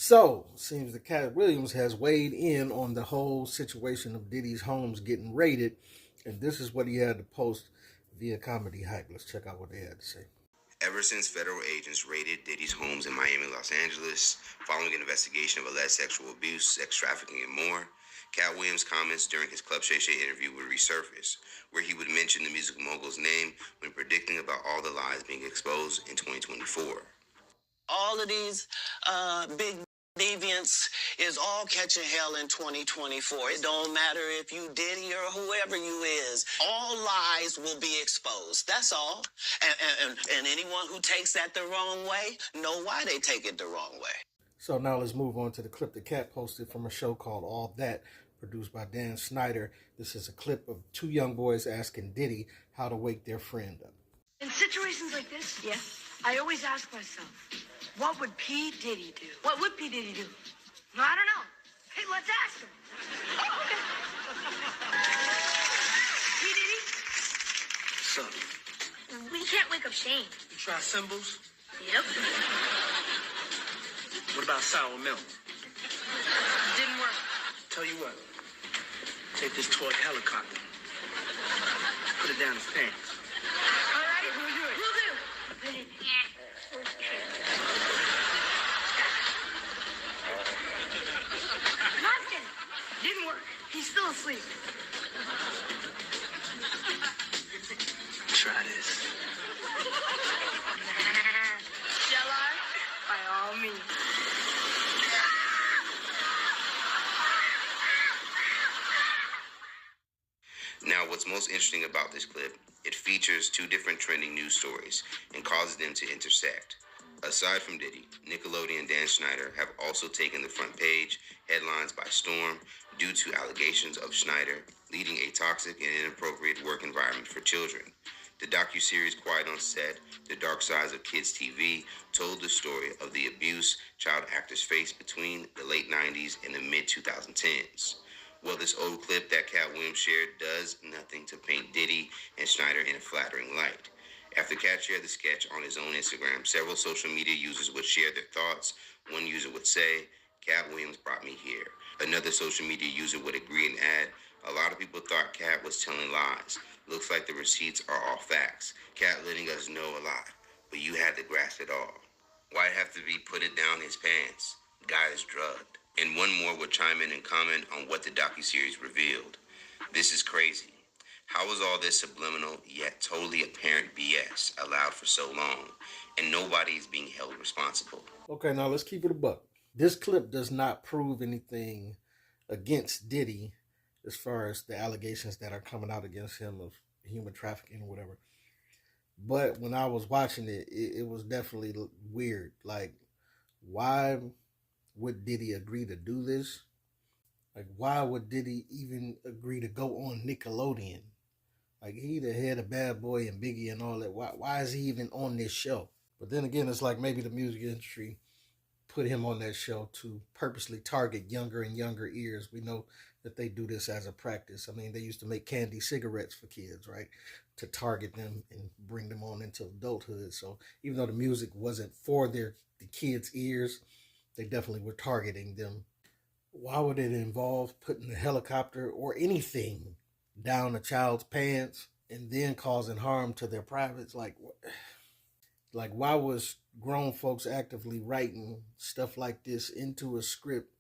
So, it seems that Katt Williams has weighed in on the whole situation of Diddy's homes getting raided, and this is what he had to post via Comedy Hype. Let's check out what they had to say. Ever since federal agents raided Diddy's homes in Miami and Los Angeles, following an investigation of alleged sexual abuse, sex trafficking, and more, Katt Williams' comments during his Club Shay Shay interview would resurface, where he would mention the music mogul's name when predicting about all the lies being exposed in 2024. All of these big deviants is all catching hell in 2024. It don't matter if you Diddy or whoever you is. All lies will be exposed. That's all. And anyone who takes that the wrong way, know why they take it the wrong way. So now let's move on to the clip that Katt posted from a show called All That, produced by Dan Schneider. This is a clip of two young boys asking Diddy how to wake their friend up. In situations like this, yeah, I always ask myself, what would P. Diddy do? What would P. Diddy do? No, I don't know. Hey, let's ask him. Oh, okay. P. Diddy? What's up? We can't wake up Shane. You try symbols? Yep. What about sour milk? Didn't work. Tell you what. Take this toy helicopter. Put it down his pants. All right, we'll do it. We'll do. Nothing. Didn't work. He's still asleep. Try this. Shall I? By all means. Now, what's most interesting about this clip, it features two different trending news stories and causes them to intersect. Aside from Diddy, Nickelodeon and Dan Schneider have also taken the front page headlines by storm due to allegations of Snider leading a toxic and inappropriate work environment for children. The docuseries Quiet on Set, The Dark Sides of Kids TV, told the story of the abuse child actors faced between the late 90s and the mid-2010s. Well, this old clip that Katt Williams shared does nothing to paint Diddy and Snider in a flattering light. After Katt shared the sketch on his own Instagram, several social media users would share their thoughts. One user would say, "Katt Williams brought me here." Another social media user would agree and add, "A lot of people thought Katt was telling lies. Looks like the receipts are all facts. Katt letting us know a lot, but you had to grasp it all. Why'd have to be put it down his pants? Guy is drugged." And one more would chime in and comment on what the docuseries revealed. "This is crazy. How was all this subliminal yet totally apparent BS allowed for so long, and nobody is being held responsible?" Okay, now let's keep it a buck. This clip does not prove anything against Diddy as far as the allegations that are coming out against him of human trafficking or whatever. But when I was watching it, it was definitely weird. Like, why would Diddy agree to do this? Like, why would Diddy even agree to go on Nickelodeon? Like, he the head of Bad Boy and Biggie and all that. Why is he even on this show? But then again, it's like maybe the music industry put him on that show to purposely target younger and younger ears. We know that they do this as a practice. I mean, they used to make candy cigarettes for kids, right? To target them and bring them on into adulthood. So even though the music wasn't for the kids' ears, they definitely were targeting them. Why would it involve putting a helicopter or anything down a child's pants and then causing harm to their privates? Like why was grown folks actively writing stuff like this into a script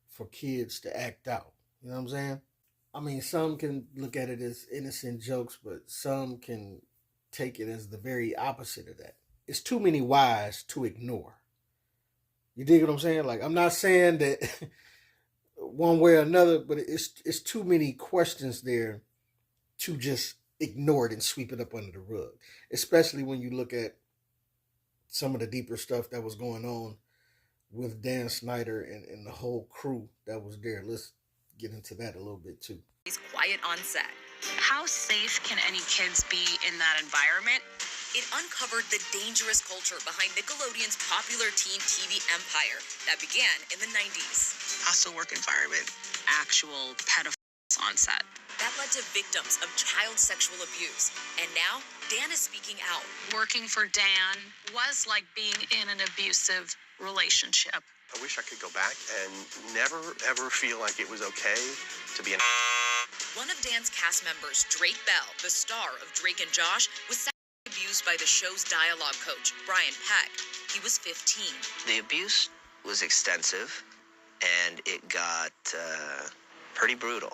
for kids to act out? You know what I'm saying? I mean, some can look at it as innocent jokes, but some can take it as the very opposite of that. It's too many whys to ignore. You dig what I'm saying? Like, I'm not saying that one way or another, but it's too many questions there to just ignore it and sweep it up under the rug. Especially when you look at some of the deeper stuff that was going on with Dan Schneider and the whole crew that was there. Let's get into that a little bit too. He's quiet on set. How safe can any kids be in that environment? It uncovered the dangerous culture behind Nickelodeon's popular teen TV empire that began in the 90s. Hostile work environment, actual pedophiles on set. That led to victims of child sexual abuse. And now, Dan is speaking out. Working for Dan was like being in an abusive relationship. I wish I could go back and never, ever feel like it was okay to be an. One of Dan's cast members, Drake Bell, the star of Drake and Josh, was sexually abused by the show's dialogue coach, Brian Peck. He was 15. The abuse was extensive, and it got pretty brutal.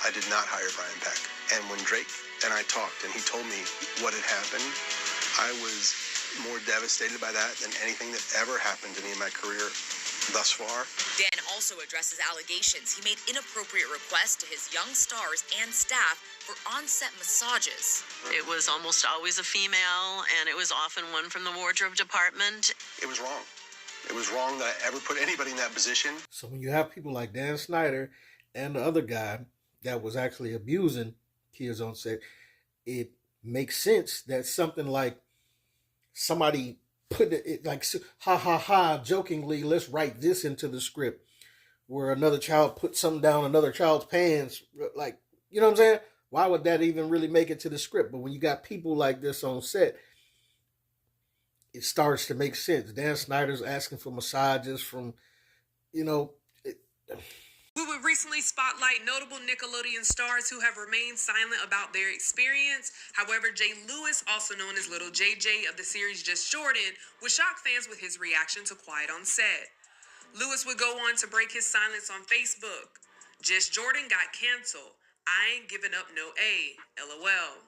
I did not hire Brian Peck. And when Drake and I talked and he told me what had happened, I was more devastated by that than anything that ever happened to me in my career thus far. Dan also addresses allegations he made inappropriate requests to his young stars and staff for on-set massages. It was almost always a female, and it was often one from the wardrobe department. It was wrong. It was wrong that I ever put anybody in that position. So when you have people like Dan Schneider and the other guy that was actually abusing kids on set, it makes sense that something like somebody put it like, ha ha ha, jokingly, let's write this into the script, where another child put something down another child's pants, like, you know what I'm saying? Why would that even really make it to the script? But when you got people like this on set, it starts to make sense. Dan Schneider's asking for massages from, you know. We would recently spotlight notable Nickelodeon stars who have remained silent about their experience. However, Jay Lewis, also known as Little JJ of the series Just Jordan, would shock fans with his reaction to Quiet on Set. Lewis would go on to break his silence on Facebook. Just Jordan got canceled. I ain't giving up no A, LOL.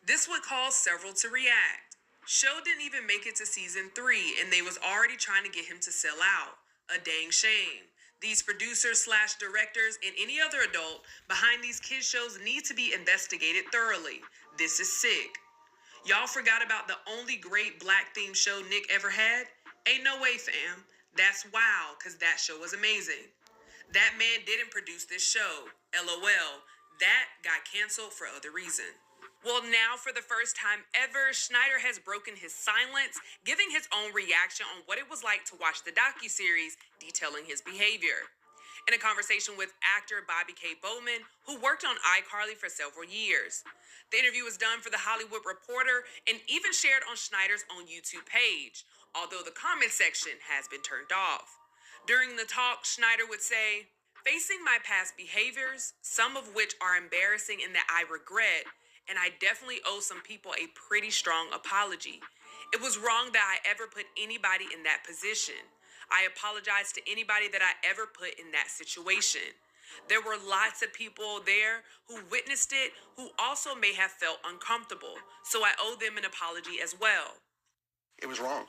This would cause several to react. Show didn't even make it to season 3, and they was already trying to get him to sell out. A dang shame. These producers / directors and any other adult behind these kids shows need to be investigated thoroughly. This is sick. Y'all forgot about the only great black themed show Nick ever had? Ain't no way, fam. That's wow, cause that show was amazing. That man didn't produce this show. LOL. That got canceled for other reason. Well, now for the first time ever, Schneider has broken his silence, giving his own reaction on what it was like to watch the docuseries detailing his behavior. In a conversation with actor Bobby K. Bowman, who worked on iCarly for several years. The interview was done for The Hollywood Reporter and even shared on Schneider's own YouTube page, although the comment section has been turned off. During the talk, Schneider would say, "Facing my past behaviors, some of which are embarrassing and that I regret, and I definitely owe some people a pretty strong apology. It was wrong that I ever put anybody in that position. I apologize to anybody that I ever put in that situation. There were lots of people there who witnessed it who also may have felt uncomfortable, so I owe them an apology as well." It was wrong.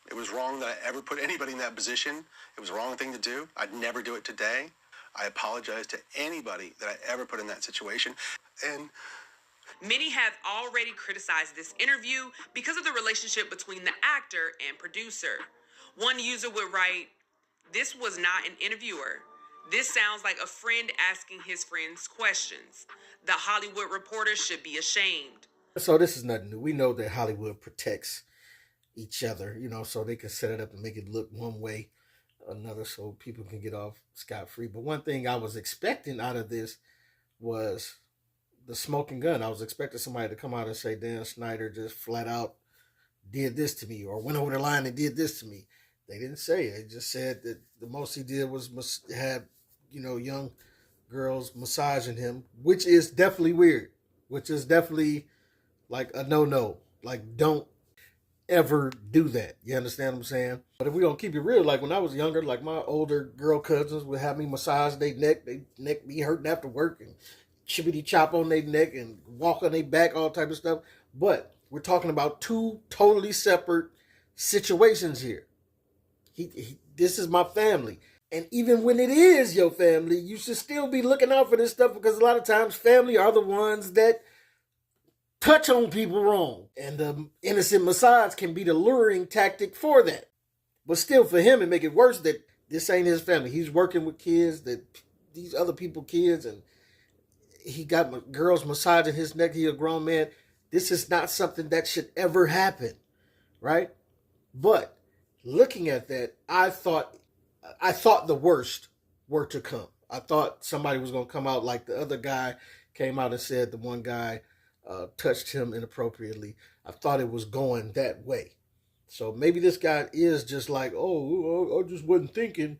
It was wrong that I ever put anybody in that position. It was the wrong thing to do. I'd never do it today. I apologize to anybody that I ever put in that situation. And many have already criticized this interview because of the relationship between the actor and producer. One user would write, "This was not an interviewer. This sounds like a friend asking his friends questions. The Hollywood Reporter should be ashamed." So this is nothing new. We know that Hollywood protects each other, you know, so they can set it up and make it look one way or another so people can get off scot-free. But one thing I was expecting out of this was the smoking gun. I was expecting somebody to come out and say Dan Schneider just flat out did this to me or went over the line and did this to me. They didn't say it. They just said that the most he did was had, you know, young girls massaging him, which is definitely weird, which is definitely like a no-no. Like, don't ever do that. You understand what I'm saying? But if we're going to keep it real, like when I was younger, like my older girl cousins would have me massage their neck be hurting after work and chibbity chop on their neck and walk on their back, all type of stuff. But we're talking about two totally separate situations here. This is my family. And even when it is your family, you should still be looking out for this stuff because a lot of times family are the ones that touch on people wrong. And the innocent massage can be the luring tactic for that. But still for him, it make it worse that this ain't his family. He's working with kids, that these other people kids, and he got girls massaging his neck. He's a grown man. This is not something that should ever happen, right? But looking at that, I thought the worst were to come. I thought somebody was going to come out like the other guy came out and said the one guy touched him inappropriately. I thought it was going that way. So maybe this guy is just like, oh, I just wasn't thinking,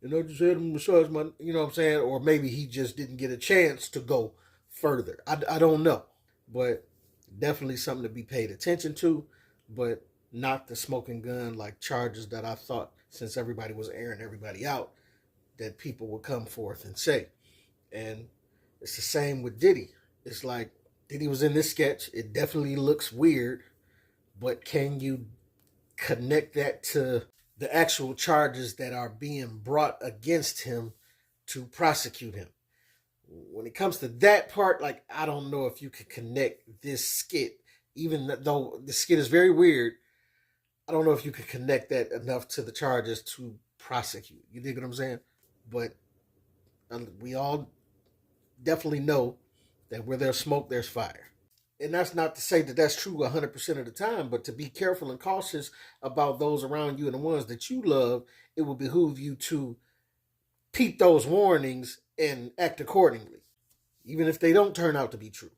and I just had him massage my, you know what I'm saying? Or maybe he just didn't get a chance to go further. I don't know. But definitely something to be paid attention to, but not the smoking gun like charges that I thought, since everybody was airing everybody out, that people would come forth and say. And it's the same with Diddy. It's like Diddy was in this sketch. It definitely looks weird, but can you connect that to the actual charges that are being brought against him to prosecute him? When it comes to that part, like, I don't know if you could connect this skit, even though the skit is very weird. I don't know if you could connect that enough to the charges to prosecute. You dig what I'm saying? But we all definitely know that where there's smoke, there's fire. And that's not to say that that's true 100% of the time, but to be careful and cautious about those around you and the ones that you love, it will behoove you to peep those warnings and act accordingly, even if they don't turn out to be true.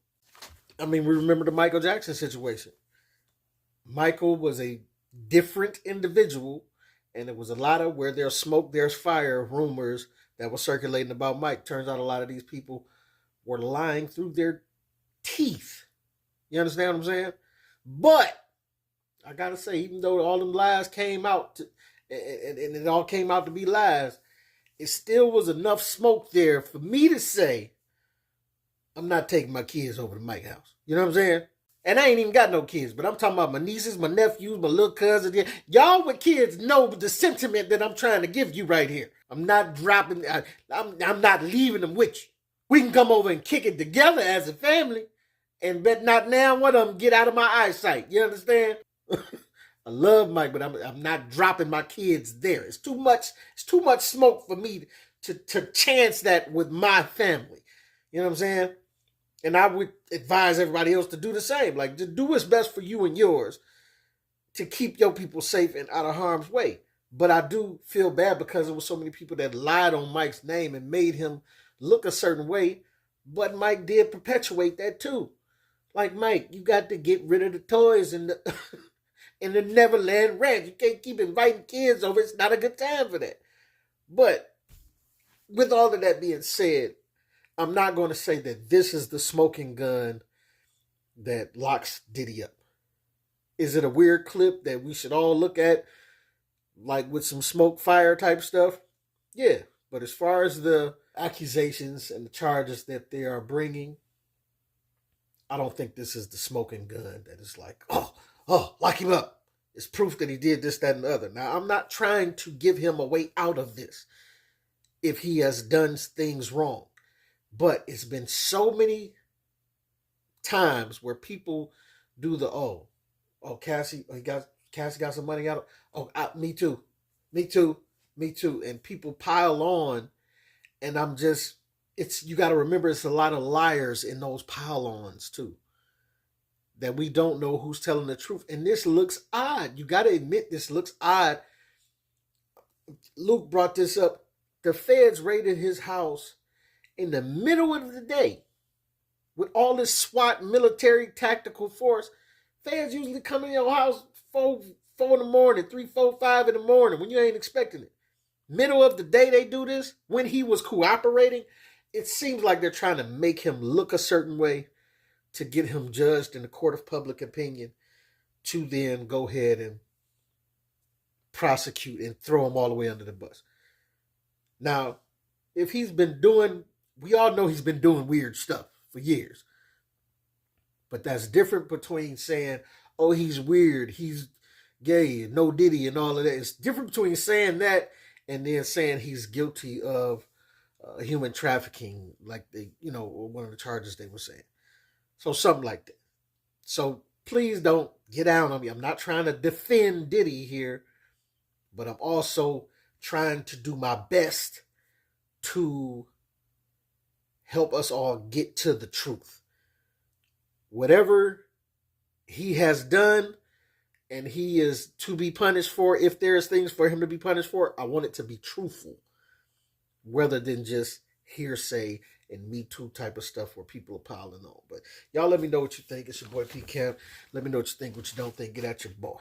I mean, we remember the Michael Jackson situation. Michael was a different individual, and it was a lot of where there's smoke, there's fire rumors that were circulating about Mike. Turns out a lot of these people were lying through their teeth. You understand what I'm saying? But I gotta say, even though all them lies came out, and it all came out to be lies, it still was enough smoke there for me to say, I'm not taking my kids over to Mike's house. You know what I'm saying? And I ain't even got no kids, but I'm talking about my nieces, my nephews, my little cousins. Y'all with kids know the sentiment that I'm trying to give you right here. I'm not dropping, I'm not leaving them with you. We can come over and kick it together as a family, and bet not now one of them get out of my eyesight. You understand? I love Mike, but I'm not dropping my kids there. It's too much smoke for me to chance that with my family. You know what I'm saying? And I would advise everybody else to do the same. Like, just do what's best for you and yours to keep your people safe and out of harm's way. But I do feel bad because there was so many people that lied on Mike's name and made him look a certain way. But Mike did perpetuate that too. Like, Mike, you got to get rid of the toys and the in the Neverland Ranch. You can't keep inviting kids over. It's not a good time for that. But with all of that being said, I'm not going to say that this is the smoking gun that locks Diddy up. Is it a weird clip that we should all look at, like with some smoke fire type stuff? Yeah. But as far as the accusations and the charges that they are bringing, I don't think this is the smoking gun that is like, oh, lock him up. It's proof that he did this, that, and the other. Now, I'm not trying to give him a way out of this if he has done things wrong. But it's been so many times where people do the, Cassie got some money out of, me too. And people pile on, and you got to remember, it's a lot of liars in those pile-ons too, that we don't know who's telling the truth. And this looks odd. You got to admit this looks odd. Luke brought this up. The feds raided his house in the middle of the day with all this SWAT military tactical force. Feds usually come in your house 4 in the morning, 3, 4, 5 in the morning when you ain't expecting it. Middle of the day they do this. When he was cooperating, it seems like they're trying to make him look a certain way to get him judged in the court of public opinion, to then go ahead and prosecute and throw him all the way under the bus. Now, if he's been doing, we all know he's been doing weird stuff for years. But that's different between saying, oh, he's weird, he's gay, no Diddy and all of that. It's different between saying that and then saying he's guilty of human trafficking, like one of the charges they were saying. So something like that. So please don't get down on me. I'm not trying to defend Diddy here, but I'm also trying to do my best to help us all get to the truth. Whatever he has done and he is to be punished for, if there's things for him to be punished for, I want it to be truthful, rather than just hearsay and Me Too type of stuff where people are piling on. But y'all let me know what you think. It's your boy P. Camp. Let me know what you think, what you don't think. Get at your boy.